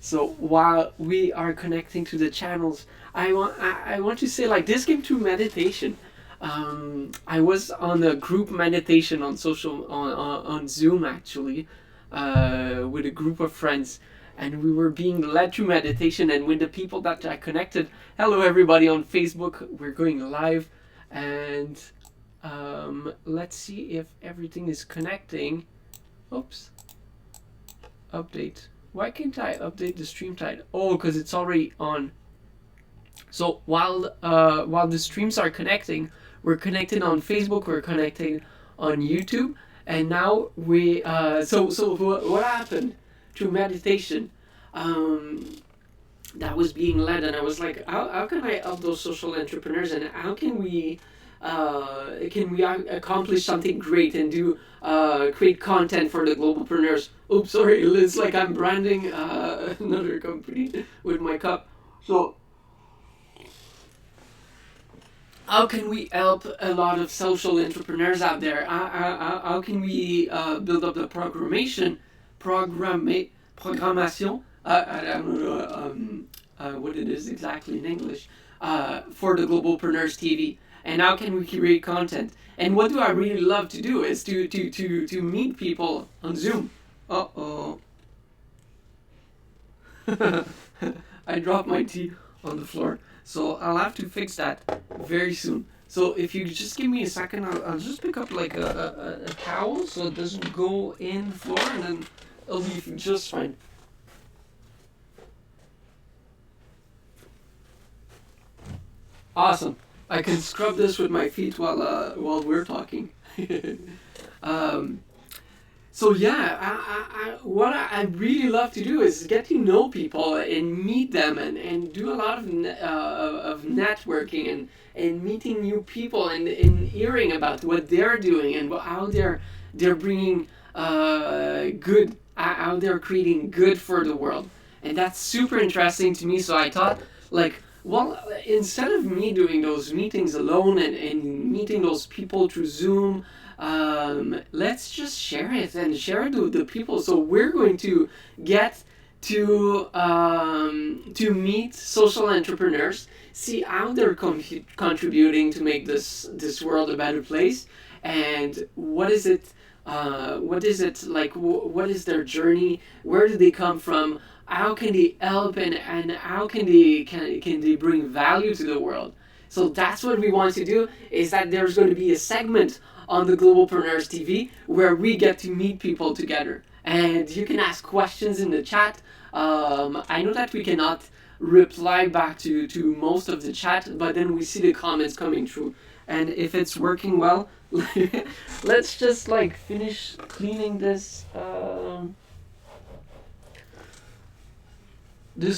So while we are connecting to the channels, I want to say like this came through meditation. I was on a group meditation on on Zoom actually, with a group of friends, and we were being led through meditation. And with the people that I connected, hello everybody on Facebook, we're going live, and let's see if everything is connecting. Oops, update. Why can't I update the stream tide? Oh, because it's already on. So while the streams are connecting, we're connected on Facebook, we're connected on YouTube, and now we so what happened through meditation? Um, that was being led, and I was like, how can I help those social entrepreneurs, and how can we accomplish something great and do create content for the globalpreneurs? Oops, sorry, it's like I'm branding another company with my cup. So how can we help a lot of social entrepreneurs out there? How can we build up the programmation? I don't know what it is exactly in English, for the Globalpreneurs TV. And how can we create content? And what do I really love to do is to meet people on Zoom. Uh-oh. I dropped my tea on the floor. So I'll have to fix that very soon. So if you just give me a second, I'll just pick up like a towel so it doesn't go in the floor, and then it'll be just fine. Awesome. I can scrub this with my feet while we're talking. um, so yeah, what I really love to do is get to know people and meet them, and do a lot of networking, and meeting new people, and hearing about what they're doing, and how they're bringing good, how they're creating good for the world, and that's super interesting to me. So I thought, like, well, instead of me doing those meetings alone, and meeting those people through Zoom, let's just share it and share it with the people. So we're going to get to meet social entrepreneurs, see how they're contributing to make this world a better place, and what is it like? What is their journey? Where did they come from? How can they help, and how can they bring value to the world? So that's what we want to do. Is that there's going to be a segment on the Globalpreneurs TV where we get to meet people together, and you can ask questions in the chat. I know that we cannot reply back to most of the chat, but then we see the comments coming through, and if it's working well, let's just like finish cleaning this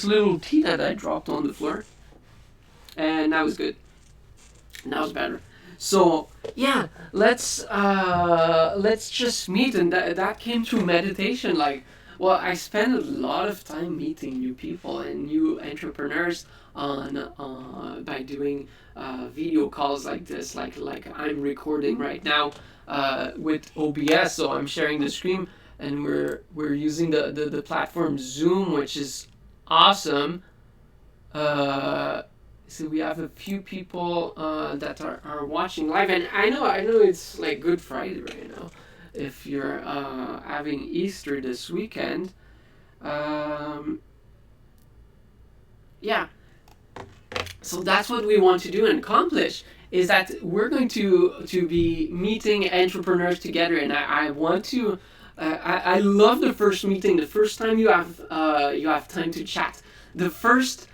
little tea that I dropped on the floor, and that was good. That was better. So yeah, let's just meet, and that came through meditation. Like, well, I spend a lot of time meeting new people and new entrepreneurs on by doing video calls like this, like I'm recording right now with OBS. So I'm sharing the screen, and we're using the platform Zoom, which is awesome. So we have a few people that are watching live, and I know it's like Good Friday right now. If you're having Easter this weekend, yeah. So that's what we want to do and accomplish. Is that we're going to be meeting entrepreneurs together, and I want to. I love the first meeting, the first time you have time to chat. The first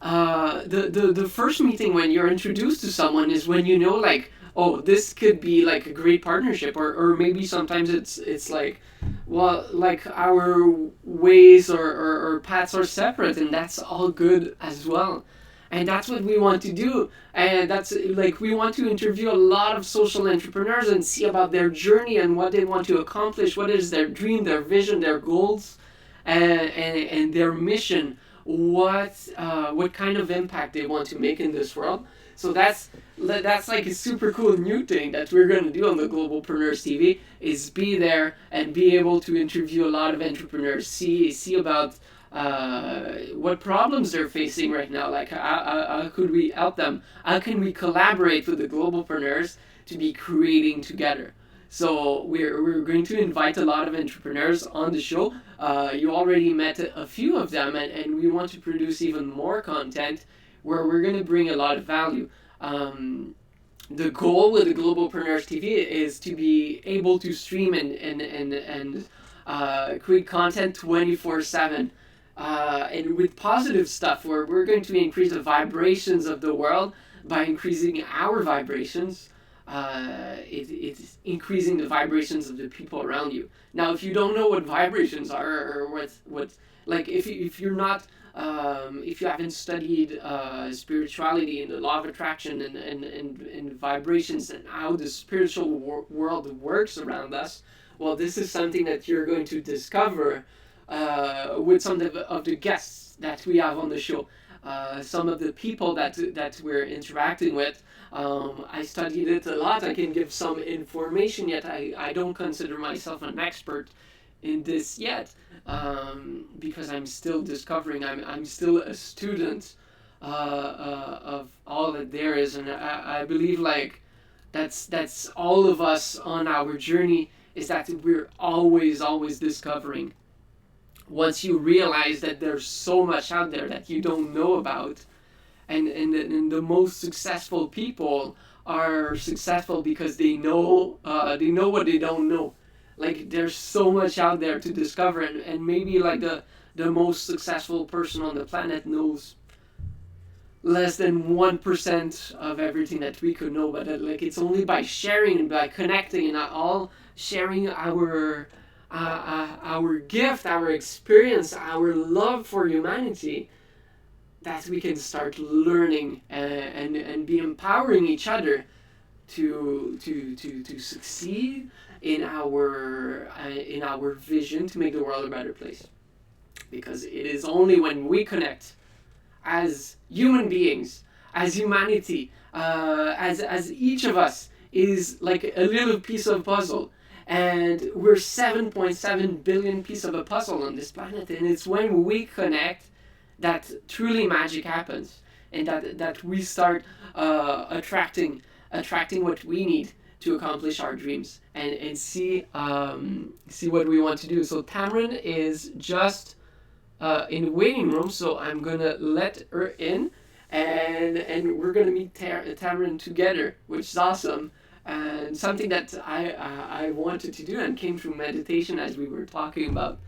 the first meeting when you're introduced to someone is when you know, like, oh, this could be like a great partnership, or maybe sometimes it's like, well, like our ways or paths are separate, and that's all good as well. And that's what we want to do, and that's like we want to interview a lot of social entrepreneurs and see about their journey and what they want to accomplish, what is their dream, their vision, their goals, and their mission, what kind of impact they want to make in this world. So that's like a super cool new thing that we're going to do on the Globalpreneurs TV, is be there and be able to interview a lot of entrepreneurs, see about what problems they're facing right now. Like how could we help them? How can we collaborate with the globalpreneurs to be creating together? So we're going to invite a lot of entrepreneurs on the show. You already met a few of them, and we want to produce even more content where we're going to bring a lot of value. The goal with the Globalpreneurs TV is to be able to stream and create content 24/7. And with positive stuff, where we're going to increase the vibrations of the world by increasing our vibrations. It's increasing the vibrations of the people around you. Now, if you don't know what vibrations are, or what like if you're not if you haven't studied spirituality and the law of attraction and vibrations and how the spiritual world works around us, well, this is something that you're going to discover with some of the guests that we have on the show. Some of the people that we're interacting with. I studied it a lot. I can give some information, yet I don't consider myself an expert in this yet, because I'm still discovering. I'm still a student of all that there is, and I believe like that's all of us on our journey, is that we're always discovering. Once you realize that there's so much out there that you don't know about, and the most successful people are successful because they know what they don't know. Like there's so much out there to discover, and maybe like the most successful person on the planet knows less than 1% of everything that we could know. But like it's only by sharing and by connecting and all sharing our gift, our experience, our love for humanity, that we can start learning and be empowering each other to succeed in our vision to make the world a better place. Because it is only when we connect as human beings, as humanity, as each of us is like a little piece of puzzle. And we're 7.7 billion piece of a puzzle on this planet, and it's when we connect that truly magic happens, and that we start attracting what we need to accomplish our dreams and see what we want to do. So Tammeron is just in the waiting room, so I'm gonna let her in, and we're gonna meet Tammeron together, which is awesome. And something that I wanted to do and came through meditation, as we were talking about,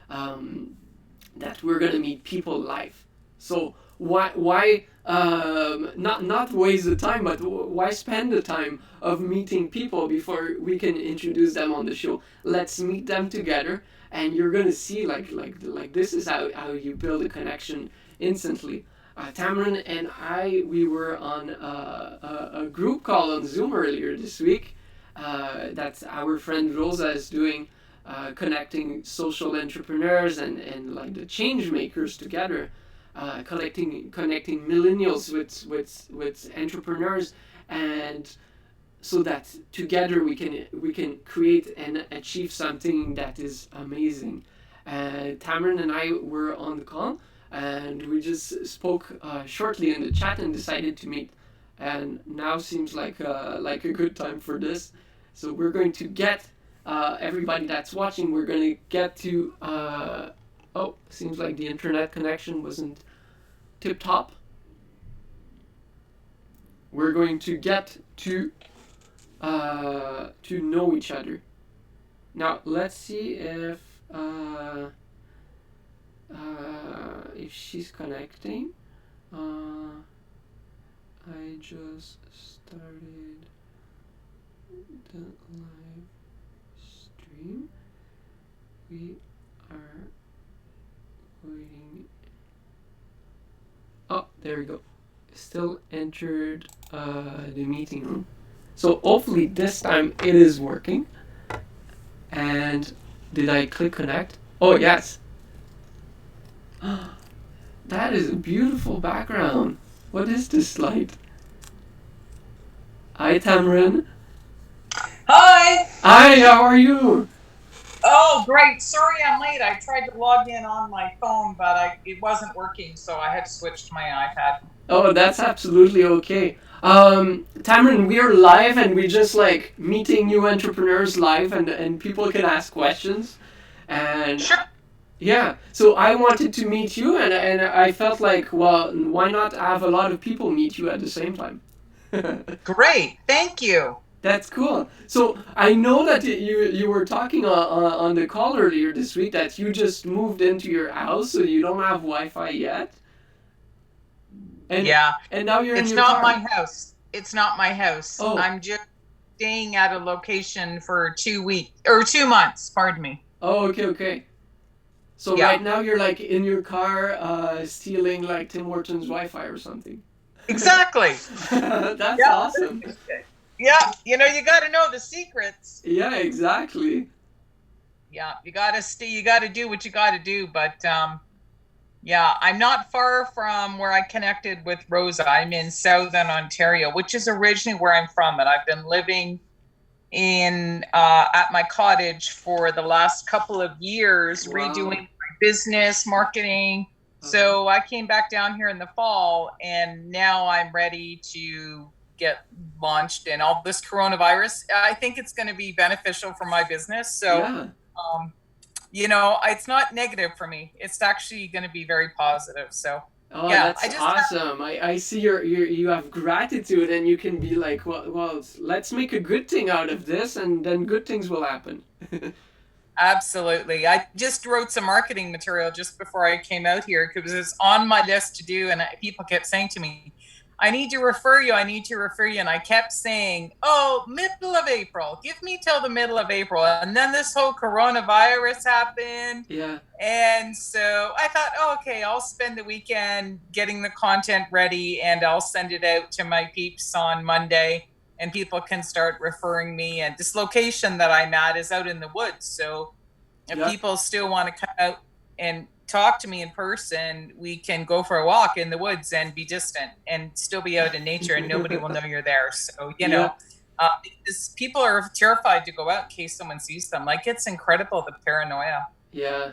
that we're gonna meet people live. So why not waste the time, but why spend the time of meeting people before we can introduce them on the show? Let's meet them together, and you're gonna see like this is how you build a connection instantly. Tammeron and we were on a group call on Zoom earlier this week that our friend Rosa is doing, connecting social entrepreneurs and like the change makers together, connecting millennials with entrepreneurs, and so that together we can create and achieve something that is amazing. Tammeron and I were on the call, and we just spoke shortly in the chat and decided to meet. And now seems like a good time for this. So we're going to get everybody that's watching. We're going to get to. Seems like the internet connection wasn't tip top. We're going to get to know each other. Now let's see if she's connecting. I just started the live stream. We are waiting. Oh, there we go. Still entered the meeting room. So hopefully this time it is working. And did I click connect? Oh, yes. That is a beautiful background. What is this light? Hi, Tammeron. Hi! Hi, how are you? Oh, great. Sorry I'm late. I tried to log in on my phone, but it wasn't working, so I had to switch to my iPad. Oh, that's absolutely okay. Tammeron, we are live and we just like meeting new entrepreneurs live, and people can ask questions. And Sure. yeah, so I wanted to meet you, and I felt like, well, why not have a lot of people meet you at the same time? Great. Thank you. That's cool. So I know that you were talking on the call earlier this week that you just moved into your house, so you don't have Wi-Fi yet, and Yeah. and now you're in It's your not my car. house. It's not my house. Oh, I'm just staying at a location for 2 weeks or 2 months, pardon me. oh, okay, okay. So Yeah. right now you're like in your car, stealing like Tim Hortons Wi-Fi or something. Exactly. That's Yeah. awesome. Yeah. You got to know the secrets. Yeah, exactly. Yeah. You got to stay. You got to do what you got to do. But yeah, I'm not far from where I connected with Rosa. I'm in Southern Ontario, which is originally where I'm from, and I've been living in at my cottage for the last couple of years, redoing Wow. my business, marketing. Uh-huh. So I came back down here in the fall, and now I'm ready to get launched. And all this coronavirus, I think it's going to be beneficial for my business. So Yeah. um, it's not negative for me. It's actually going to be very positive. So, Oh, yeah, that's awesome. I see you have gratitude and you can be like, well, let's make a good thing out of this and then good things will happen. absolutely. I just wrote some marketing material just before I came out here because it's on my list to do. And people kept saying to me, I need to refer you. I need to refer you. And I kept saying, oh, middle of April. Give me till the middle of April. And then this whole coronavirus happened. Yeah. And so I thought, oh, okay, I'll spend the weekend getting the content ready and I'll send it out to my peeps on Monday and people can start referring me. And this location that I'm at is out in the woods. So if Yeah. people still want to come out and talk to me in person, we can go for a walk in the woods and be distant and still be out in nature and nobody will know you're there. So, Yeah. because people are terrified to go out in case someone sees them. Like it's incredible, the paranoia. Yeah.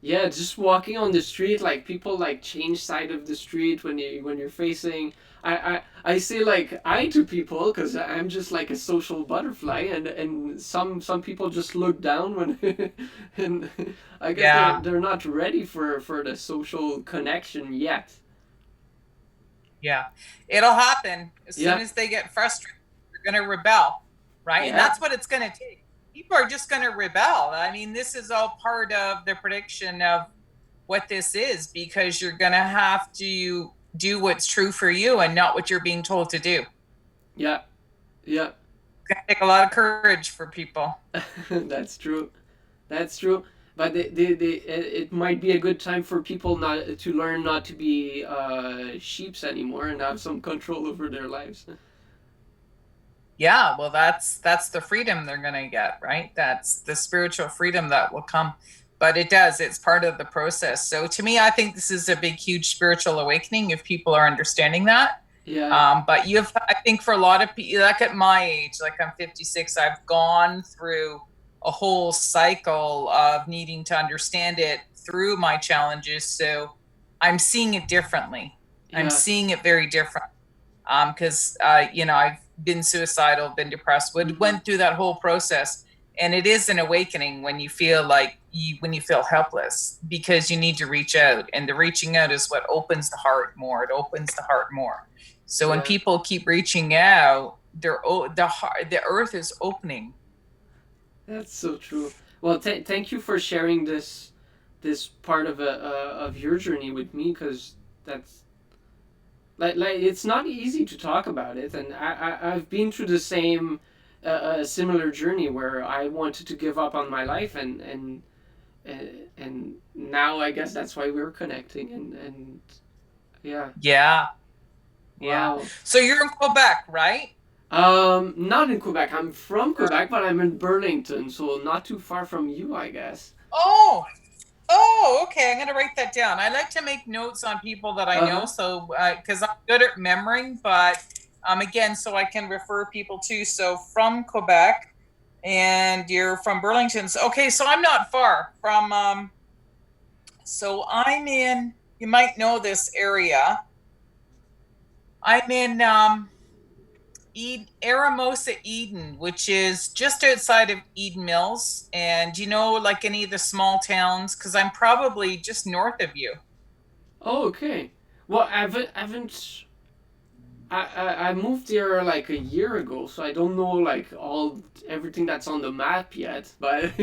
Yeah, just walking on the street, like people like change side of the street when you're facing. I say like I to people because I'm just like a social butterfly, and some people just look down when, and I guess Yeah. they're not ready for the social connection yet. Yeah. It'll happen as soon Yeah, as they get frustrated. They're going to rebel, right? And yeah, that's what it's going to take. People are just going to rebel. I mean, this is all part of the prediction of what this is because you're going to have to do what's true for you and not what you're being told to do. It's yeah, yeah. going to take a lot of courage for people. That's true. That's true. But it might be a good time for people not to learn not to be sheeps anymore and have some control over their lives. Yeah, well that's the freedom they're going to get, right? That's the spiritual freedom that will come. But it does, it's part of the process. So to me, I think this is a big huge spiritual awakening if people are understanding that. Yeah, But I think for a lot of people, like at my age, like I'm 56, I've gone through a whole cycle of needing to understand it through my challenges. So I'm seeing it differently. I'm yeah. seeing it very different because I've been suicidal, been depressed, Hmm. went through that whole process, and it is an awakening when you feel like when you feel helpless because you need to reach out, and the reaching out is what opens the heart more. It opens the heart more. So when Yeah, people keep reaching out, the earth is opening. that's so true. Well, thank you for sharing this part of your journey with me because that's like it's not easy to talk about it, and I've been through the same similar journey where I wanted to give up on my life, and now I guess that's why we're connecting, and yeah. Yeah, yeah. Wow. So you're in Quebec, right? Not in Quebec. I'm from Quebec, but I'm in Burlington, so not too far from you, I guess. Oh, oh, okay. I'm going to write that down. I like to make notes on people that I Uh know. huh. So, because I'm good at remembering, but again, so I can refer people to. So, from Quebec, And you're from Burlington. Okay, so I'm not far from so I'm in, you might know this area. I'm in Aramosa, Eden, which is just outside of Eden Mills. And do you know like any of the small towns? Because I'm probably just north of you. Oh, okay. Well, I haven't. I moved there like a year ago, so I don't know like all everything that's on the map yet. But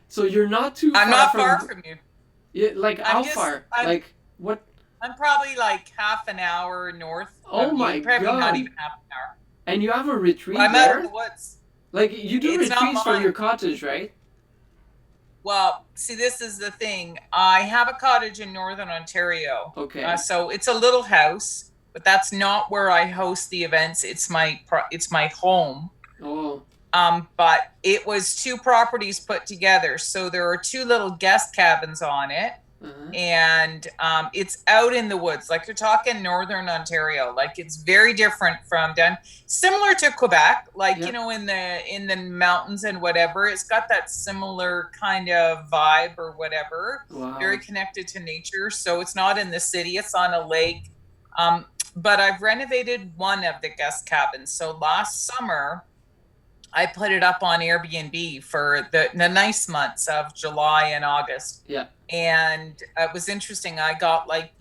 so you're not too I'm far not far from. from you. Yeah, like how far? I'm Like what? I'm probably like half an hour north Oh of my you. Probably not god! even half an hour. And you have a Well, retreat I'm out in the there? woods. Like you do It's not retreats from your mine. cottage, right? Well, see, this is the thing. I have a cottage in Northern Ontario. Okay. So it's a little house, but that's not where I host the events. It's my home. Oh. But it was two properties put together. So there are two little guest cabins on it. Uh-huh. And it's out in the woods, like you're talking Northern Ontario. Like it's very different from down, similar to Quebec, like Yep. in the mountains and whatever. It's got that similar kind of vibe or whatever. Very Wow. connected to nature. So it's not in the city; it's on a lake. Um, but I've renovated one of the guest cabins. So last summer, I put it up on Airbnb for the nice months of July and August. Yeah. And it was interesting. I got like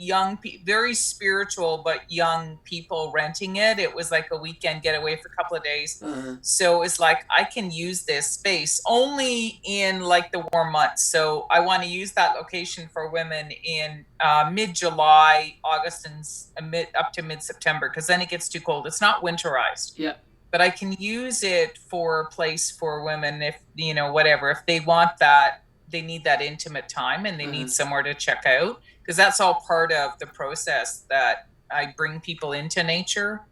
very spiritual, but young people renting it. It was like a weekend getaway for a couple of days. Uh-huh. So it's like I can use this space only in like the warm months. So I want to use that location for women in mid-July, August, and up to mid-September, because then it gets too cold. It's not winterized, Yeah. but I can use it for a place for women if, whatever, if they want that, they need that intimate time and they need somewhere to check out, because that's all part of the process that I bring people into nature.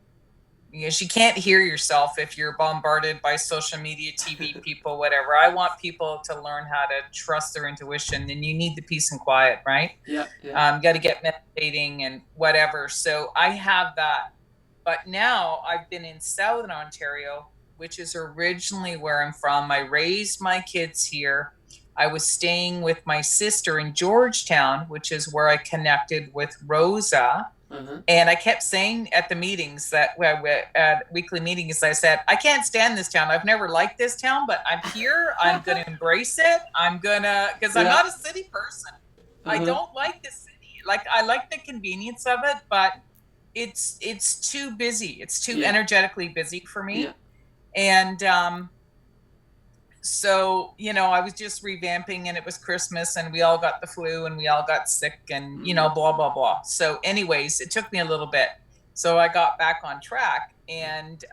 Because you can't hear yourself if you're bombarded by social media, TV people, whatever. I want people to learn how to trust their intuition, and you need the peace and quiet, right? Yeah. Yeah. You got to get meditating and whatever. So I have that. But now I've been in Southern Ontario, which is originally where I'm from. I raised my kids here. I was staying with my sister in Georgetown, which is where I connected with Rosa. Uh-huh. And I kept saying at the meetings at weekly meetings, I said, I can't stand this town. I've never liked this town, but I'm here. I'm going to embrace it. Because I'm not a city person. I don't like the city. Like, I like the convenience of it, but it's too busy. It's too energetically busy for me. Yeah. And so, I was just revamping, and it was Christmas, and we all got the flu, and we all got sick, and, blah, blah, blah. So anyways, it took me a little bit. So I got back on track, and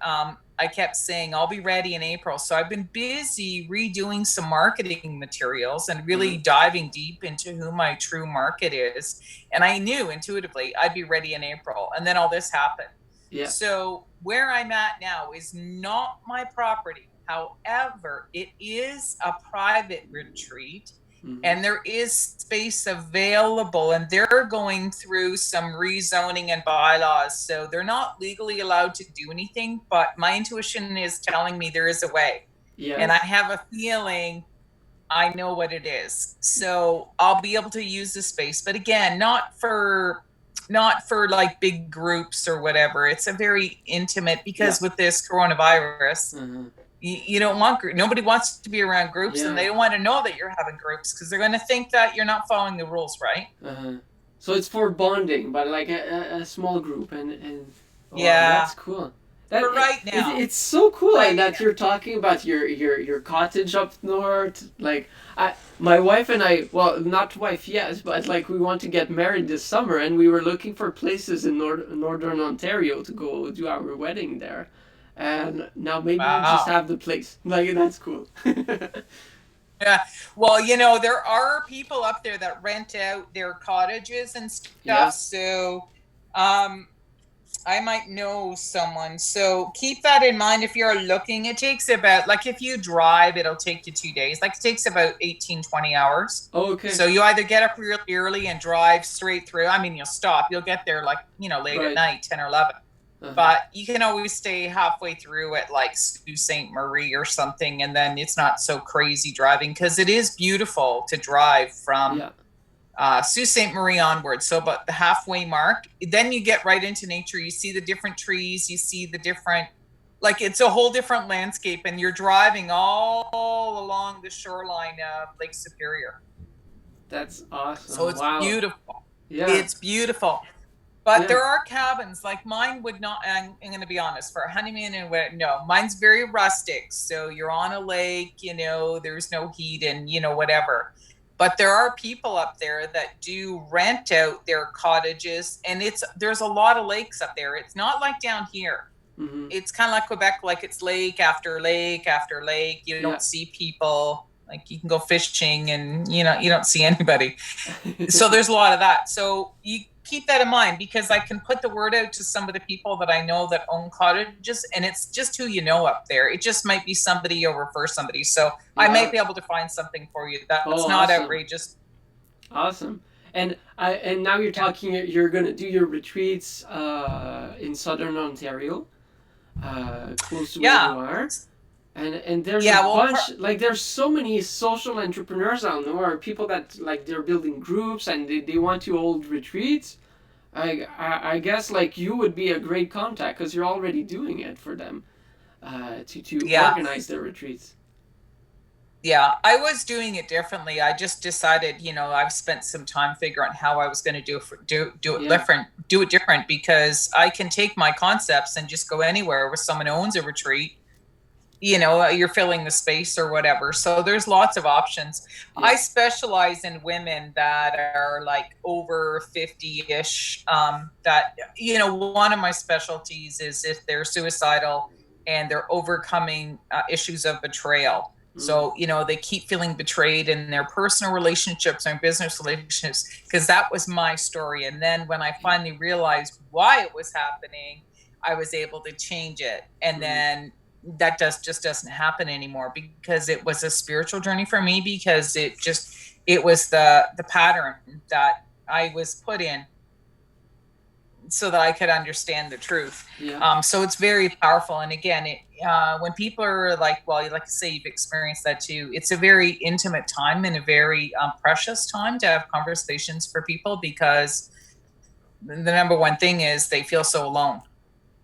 I kept saying, I'll be ready in April. So I've been busy redoing some marketing materials and really diving deep into who my true market is. And I knew intuitively I'd be ready in April. And then all this happened. Yeah. So where I'm at now is not my property. However, it is a private retreat, and there is space available, and they're going through some rezoning and bylaws. So they're not legally allowed to do anything, but my intuition is telling me there is a way. Yes. And I have a feeling I know what it is. So I'll be able to use the space, but again, not for like big groups or whatever. It's a very intimate, because with this coronavirus, you don't want nobody wants to be around groups, and they don't want to know that you're having groups, because they're going to think that you're not following the rules, right? So it's for bonding, but like a small group, and that's cool. For right now, it's so cool, and that you're talking about your cottage up north. Like my wife and I, well, not wife yet, but like we want to get married this summer, and we were looking for places in northern Ontario to go do our wedding there. And now maybe we just have the place. Like, that's cool. Yeah. Well, there are people up there that rent out their cottages and stuff. Yeah. So I might know someone. So keep that in mind if you're looking. It takes about, like, if you drive, it'll take you 2 days. Like, it takes about 18, 20 hours. Oh, okay. So you either get up really early and drive straight through. I mean, you'll stop. You'll get there, like, late at night, 10 or 11. Uh-huh. but you can always stay halfway through at like Sault Ste. Marie or something, and then it's not so crazy driving because it is beautiful to drive from Yeah. Sault Ste. Marie onward. So about the halfway mark, then you get right into nature. You see the different trees, you see the different, like it's a whole different landscape, and you're driving all along the shoreline of Lake Superior. That's So awesome. it's Wow. beautiful. Yeah. It's beautiful. But Yeah. there are cabins, like mine would not, I'm going to be honest, for a honeymoon and what, no, mine's very rustic. So you're on a lake, there's no heat and, whatever. But there are people up there that do rent out their cottages, and there's a lot of lakes up there. It's not like down here. Mm-hmm. It's kind of like Quebec, like it's lake after lake after lake. You Yeah. don't see people. Like you can go fishing and you don't see anybody. So there's a lot of that. So you keep that in mind, because I can put the word out to some of the people that I know that own cottages, and it's just who you know up there. It just might be somebody you'll refer somebody. So I might Yeah. be able to find something for you that's Oh, not awesome. outrageous. Awesome. And now you're Yeah. talking. You're gonna do your retreats in southern Ontario, close to where you Yeah. are. And there's a Yeah. Well, bunch, like there's so many social entrepreneurs out there, or people that like they're building groups and they want to hold retreats. I guess like you would be a great contact because you're already doing it for them, to yeah. organize their retreats. Yeah, I was doing it differently. I just decided, I've spent some time figuring out how I was going to do it Yeah. different, because I can take my concepts and just go anywhere where someone owns a retreat. You're filling the space or whatever. So there's lots of options. I Yeah. specialize in women that are like over 50-ish. That one of my specialties is if they're suicidal and they're overcoming issues of betrayal. Mm. So, they keep feeling betrayed in their personal relationships and business relationships, because that was my story. And then when I finally realized why it was happening, I was able to change it. And Mm. then that just doesn't happen anymore, because it was a spiritual journey for me, because it was the pattern that I was put in so that I could understand the truth. Yeah. So it's very powerful. And again, when people are like, well, like I say, you've experienced that too. It's a very intimate time and a very precious time to have conversations for people, because the number one thing is they feel so alone,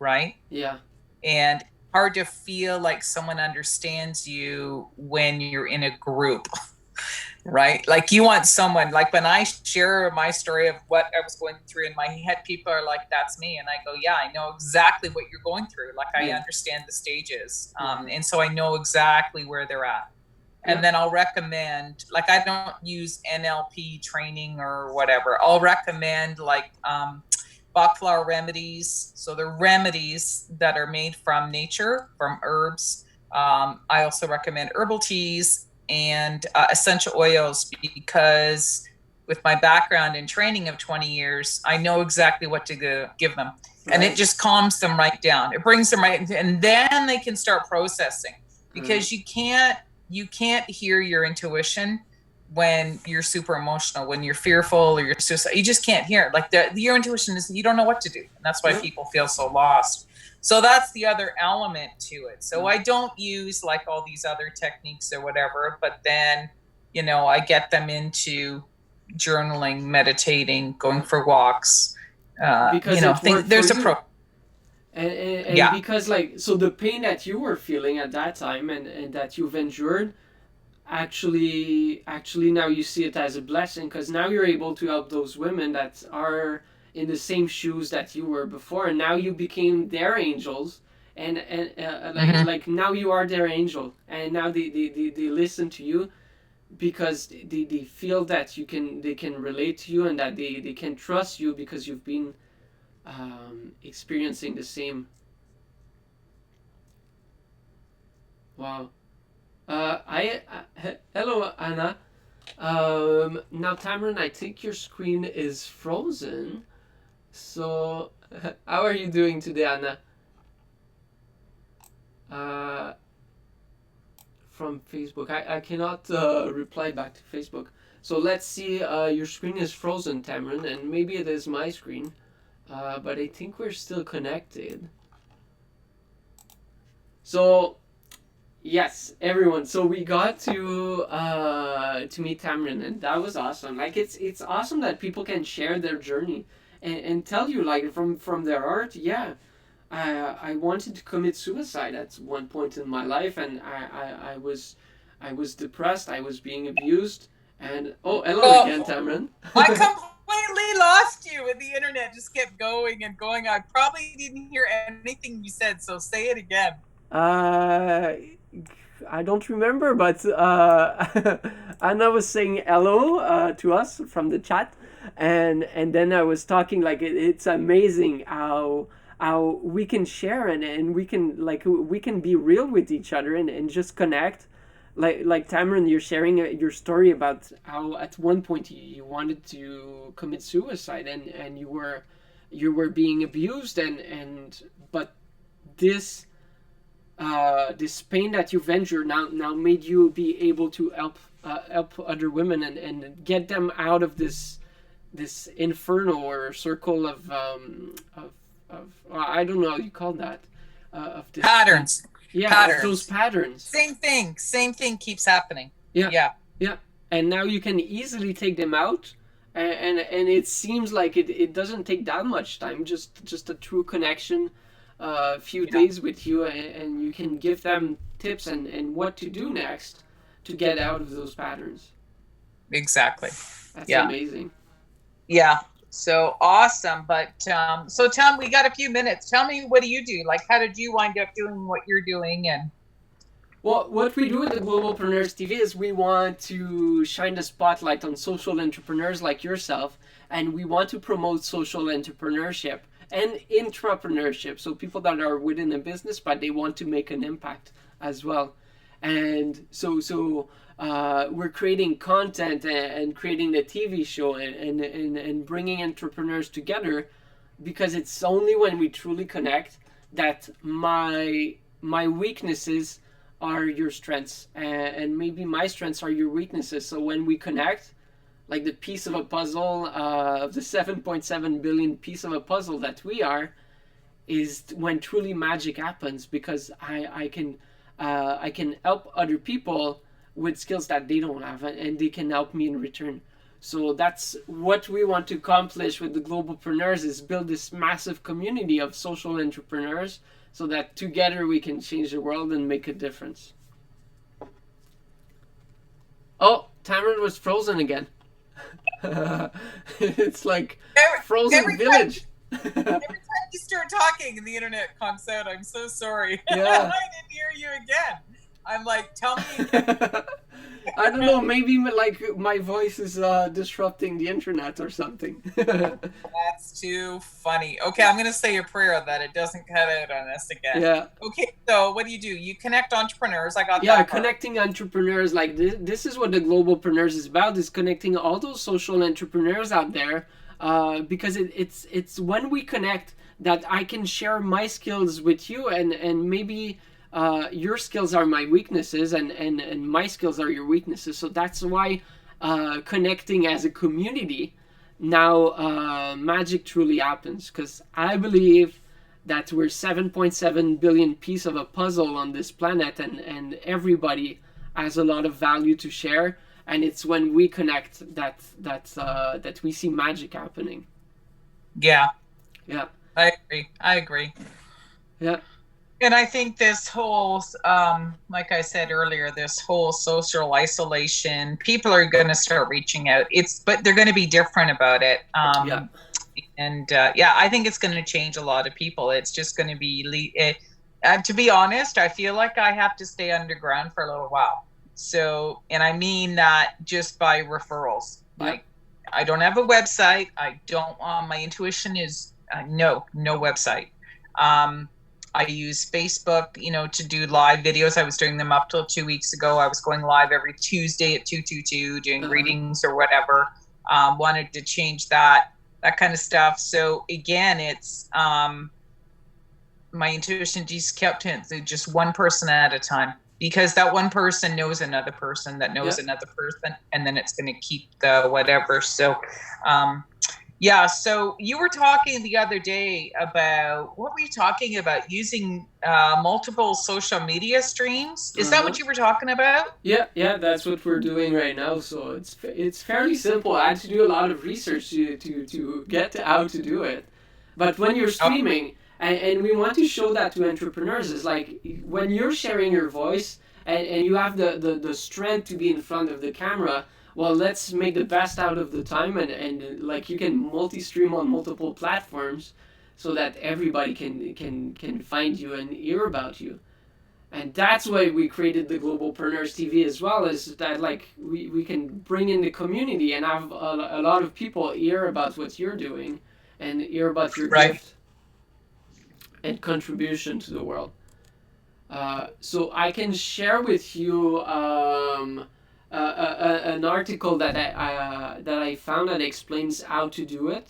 right? Yeah. And hard to feel like someone understands you when you're in a group. Right? Like you want someone, like when I share my story of what I was going through in my head, people are like, that's me. And I go, yeah, I know exactly what you're going through. Like I Yeah. understand the stages. Mm-hmm. And so I know exactly where they're at. And Yeah. then I'll recommend, like I don't use NLP training or whatever. I'll recommend like Bach flower remedies. So the remedies that are made from nature, from herbs. I also recommend herbal teas and essential oils, because with my background and training of 20 years, I know exactly what to give them. And it Right. just calms them right down. It brings them right, and then they can start processing, Mm. because you can't hear your intuition when you're super emotional, when you're fearful or you're suicide. You just can't hear it. Like your intuition is, you don't know what to do. And that's why Yeah. people feel so lost. So that's the other element to it. So Mm. I don't use like all these other techniques or whatever, but then, I get them into journaling, meditating, going for walks. Because it worked for There's a you. And yeah, because like so the pain that you were feeling at that time and that you've endured actually now you see it as a blessing because now you're able to help those women that are in the same shoes that you were before and now you became their angels and mm-hmm. like now you are their angel and now they listen to you because they feel that they can relate to you and that they can trust you because you've been experiencing the same. Wow. Hello, Anna. Now, Tammeron, I think your screen is frozen. So, how are you doing today, Anna? Uh, from Facebook. I cannot reply back to Facebook. So let's see. Your screen is frozen, Tammeron, and maybe it is my screen. but I think we're still connected. So yes, everyone. So we got to meet Tammeron, and that was awesome. Like it's awesome that people can share their journey and tell you like from their art. Yeah, I wanted to commit suicide at one point in my life, and I was depressed. I was being abused, and oh, hello again, Tammeron. I completely lost you, and the internet just kept going and going. I probably didn't hear anything you said, so say it again. I don't remember, but Anna was saying hello to us from the chat, and then I was talking like it's amazing how we can share and we can we can be real with each other and just connect. Like Tammeron, you're sharing your story about how at one point you wanted to commit suicide and you were being abused and but this this pain that you've endured now made you be able to help other women and get them out of this inferno or circle of I don't know how you call that of this patterns. Yeah, patterns. Those patterns. Same thing keeps happening. Yeah. And now you can easily take them out, and it seems like it doesn't take that much time. Just a true connection, a few days with you, and you can give them tips and what to do next to get out of those patterns. Exactly. That's amazing. Yeah. So awesome. But so tell me, we got a few minutes. Tell me, what do you do? Like, how did you wind up doing what you're doing? And well, what we do at the Globalpreneurs TV is we want to shine the spotlight on social entrepreneurs like yourself, and we want to promote social entrepreneurship and intrapreneurship. So people that are within a business, but they want to make an impact as well. And so we're creating content and creating the TV show and bringing entrepreneurs together, because it's only when we truly connect that my weaknesses are your strengths, and maybe my strengths are your weaknesses. So when we connect, like the piece of a puzzle, of the 7.7 billion piece of a puzzle that we are, is when truly magic happens, because I can help other people with skills that they don't have, and they can help me in return. So that's what we want to accomplish with the Globalpreneurs, is build this massive community of social entrepreneurs so that together we can change the world and make a difference. Oh, Tammeron was frozen again. It's like frozen village. Every time you start talking and the internet conks out, I'm so sorry. Yeah. I didn't hear you again. I'm like, tell me again. I don't know, maybe like my voice is disrupting the internet or something. That's too funny. Okay, I'm going to say a prayer that it doesn't cut out on us again. Yeah. Okay, so what do? You connect entrepreneurs. I got that. Yeah, connecting entrepreneurs. Like this is what the Globalpreneurs is about, is connecting all those social entrepreneurs out there, because it's when we connect that I can share my skills with you, and maybe your skills are my weaknesses, and my skills are your weaknesses. So that's why connecting as a community, now magic truly happens, because I believe that we're 7.7 billion piece of a puzzle on this planet, and everybody has a lot of value to share, and it's when we connect that we see magic happening. Yeah. I agree. Yeah. And I think this whole, like I said earlier, this whole social isolation, people are going to start reaching out. But they're going to be different about it. And I think it's going to change a lot of people. It's just going to be, to be honest, I feel like I have to stay underground for a little while. So, and I mean that just by referrals. Like, I don't have a website. I don't, my intuition is no website. I use Facebook, to do live videos. I was doing them up till 2 weeks ago. I was going live every Tuesday at 222, doing readings or whatever. Wanted to change that kind of stuff. So again, it's my intuition just kept it just one person at a time, because that one person knows another person that knows another person, and then it's going to keep the whatever. So Yeah, so you were talking the other day about what were you talking about? Using multiple social media streams. Is that Uh-huh. what you were talking about? Yeah, yeah, that's what we're doing right now. So it's fairly simple. I had to do a lot of research to get to how to do it. But when you're Oh, streaming, and we want to show that to entrepreneurs, is like when you're sharing your voice and you have the strength to be in front of the camera, well, let's make the best out of the time and like you can multi-stream on multiple platforms so that everybody can find you and hear about you. And that's why we created the Globalpreneurs TV as well, is that like we can bring in the community and have a lot of people hear about what you're doing and hear about your right. gift and contribution to the world. So I can share with you an article that I found that explains how to do it,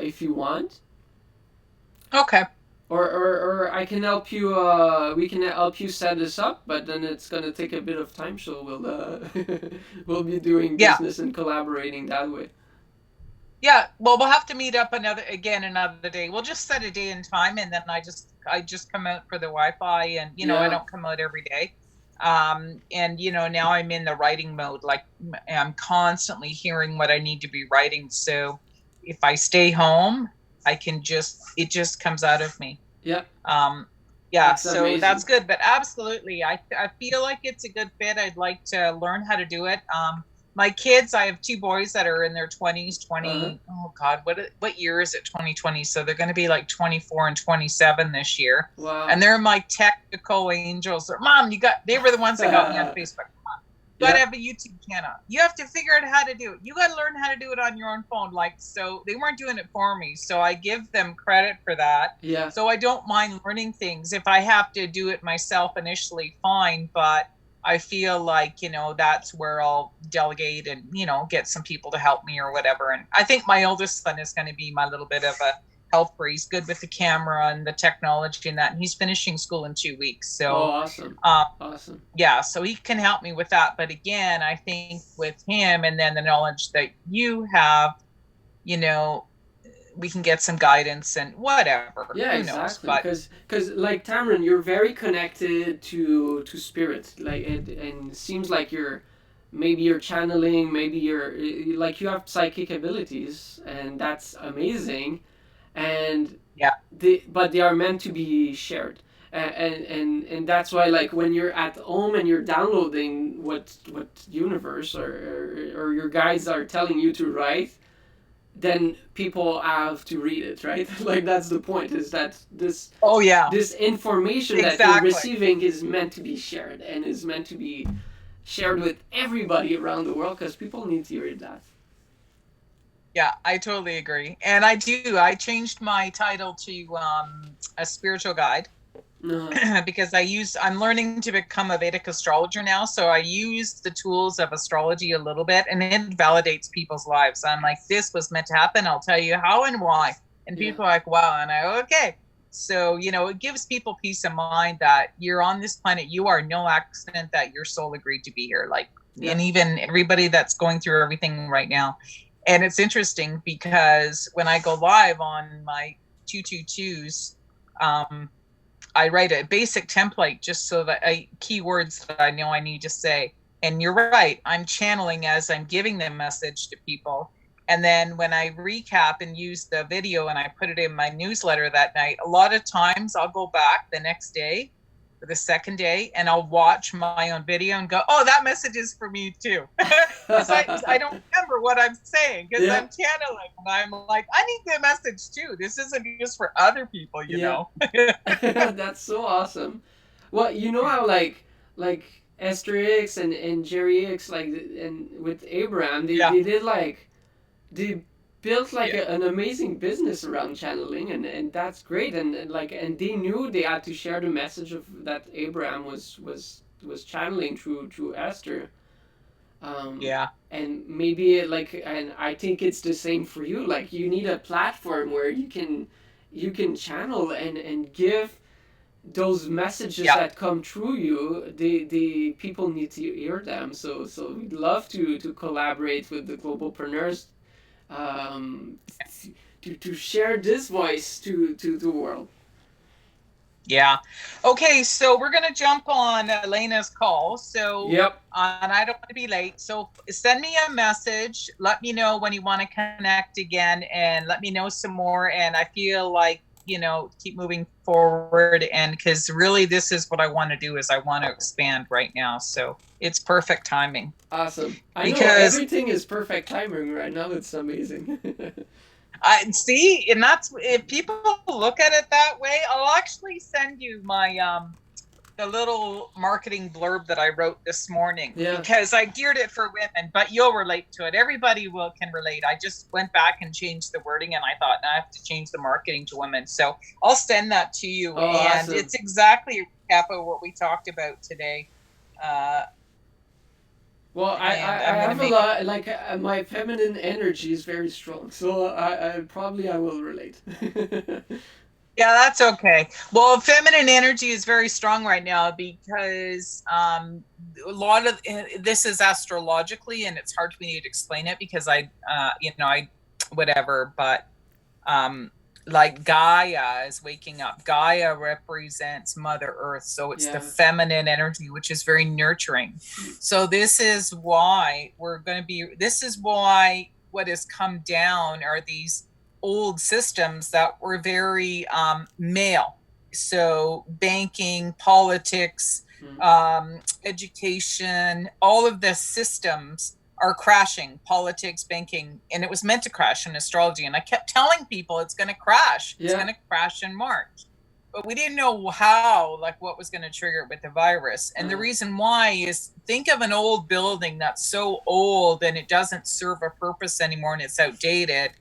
if you want. Okay. Or I can help you. We can help you set this up, but then it's gonna take a bit of time. So we'll we'll be doing Yeah. business and collaborating that way. Yeah. Well, we'll have to meet up another day. We'll just set a day and time, and then I just come out for the Wi-Fi, and I Yeah. don't come out every day. And now I'm in the writing mode. Like I'm constantly hearing what I need to be writing. So if I stay home, it just comes out of me. Yeah. Yeah, That's so amazing. that's good. But absolutely, I feel like it's a good fit. I'd like to learn how to do it. My kids, I have two boys that are in their 20s, Uh huh. 20, oh God, what year is it? 2020. So they're going to be like 24 and 27 this year. And Wow. they're my technical angels. Mom, they were the ones that got me on Facebook. You gotta Yeah. have a YouTube channel. You have to figure out how to do it. You gotta learn how to do it on your own phone. Like, so they weren't doing it for me. So I give them credit for that. Yeah. So I don't mind learning things. If I have to do it myself initially, fine. But I feel like, that's where I'll delegate and, get some people to help me or whatever. And I think my oldest son is going to be my little bit of a helper. He's good with the camera and the technology and that. And he's finishing school in 2 weeks. Oh, So, awesome. um, Awesome. yeah, so he can help me with that. But again, I think with him and then the knowledge that you have, you know, we can get some guidance and whatever. Yeah, Who knows? exactly. But Cause like Tamron, you're very connected to spirit. Like and it seems like maybe you're channeling, maybe like you have psychic abilities, and that's amazing. And yeah, but they are meant to be shared. And that's why like when you're at home and you're downloading what universe or your guides are telling you to write, then people have to read it, right? Like that's the point, is that oh yeah, this information that you're exactly. receiving is meant to be shared and is meant to be shared with everybody around the world because people need to hear that. Yeah, I totally agree. And I do. I changed my title to a spiritual guide Uh, because I'm learning to become a Vedic astrologer now. So I use the tools of astrology a little bit and it validates people's lives. I'm like, this was meant to happen. I'll tell you how and why. And yeah, people are like, wow. And okay. So, it gives people peace of mind that you're on this planet. You are no accident, that your soul agreed to be here. Like, yeah, and even everybody that's going through everything right now. And it's interesting because when I go live on my 222s, I write a basic template just so that keywords that I know I need to say. And you're right, I'm channeling as I'm giving the message to people. And then when I recap and use the video and I put it in my newsletter that night, a lot of times I'll go back the next day or the second day and I'll watch my own video and go, oh, that message is for me too. Because I don't remember what I'm saying because yeah, I'm channeling and I'm like, I need the message too. This isn't just for other people, yeah. That's so awesome. Well, you know how like Esther X and Jerry X, like and with Abraham, Yeah. they did like they built like Yeah. an amazing business around channeling, and that's great. And like and they knew they had to share the message of that Abraham was channeling through Esther. Um, Yeah. and maybe and I think it's the same for you. Like you need a platform where you can channel and give those messages Yeah. that come through you. The people need to hear them. So we'd love to collaborate with the Globalpreneurs um, to share this voice to the world. Yeah. Okay, so we're gonna jump on Elena's call. So, Yep. and I don't want to be late. So send me a message. Let me know when you want to connect again, and let me know some more. And I feel like, keep moving forward. And because really, this is what I want to do is I want to expand right now. So it's perfect timing. Awesome. I know Because everything is perfect timing right now. It's amazing. I see, and that's if people look at it that way, I'll actually send you my the little marketing blurb that I wrote this morning, Yeah. because I geared it for women, but you'll relate to it. Everybody can relate. I just went back and changed the wording, and I thought, I have to change the marketing to women. So I'll send that to you, Oh, and awesome. it's exactly a recap of what we talked about today. Well, I And I'm gonna have a make lot, like my feminine energy is very strong, so I will relate. Yeah, that's okay. Well, feminine energy is very strong right now because a lot of this is astrologically, and it's hard for me to explain it because I whatever, but um, like Gaia is waking up. Gaia represents Mother Earth, so it's the Yeah. feminine energy, which is very nurturing. So this is why this is why what has come down are these old systems that were very male. So banking, politics, education, all of the systems are crashing, politics, banking, and it was meant to crash in astrology. And I kept telling people it's going to crash. It's Yeah. going to crash in March. But we didn't know how, like what was going to trigger it with the virus. And the reason why is, think of an old building that's so old and it doesn't serve a purpose anymore and it's outdated.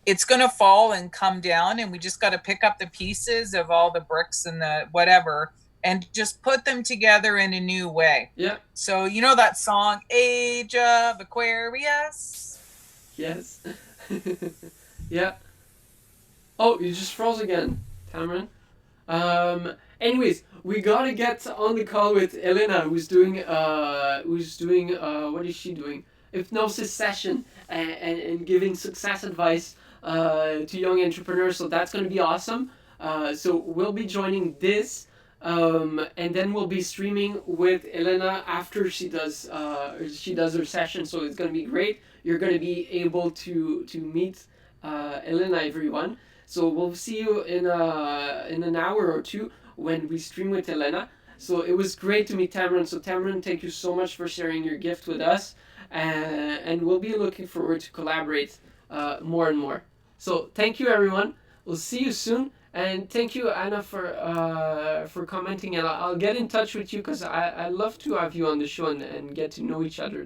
It's going to fall and come down, and we just got to pick up the pieces of all the bricks and the whatever and just put them together in a new way. Yeah. So you know that song, Age of Aquarius? Yes. Yeah. Oh, you just froze again, Tammeron. Anyways, we gotta get on the call with Elena, what is she doing? Hypnosis session and giving success advice to young entrepreneurs. So that's gonna be awesome. So we'll be joining this. And then we'll be streaming with Elena after she does her session. So it's gonna be great. You're gonna be able to meet Elena, everyone. So we'll see you in an hour or two when we stream with Elena. So it was great to meet Tammeron. So Tammeron, thank you so much for sharing your gift with us, and we'll be looking forward to collaborate more and more. So thank you, everyone. We'll see you soon, and thank you, Anna, for commenting. And I'll get in touch with you because I love to have you on the show and get to know each other.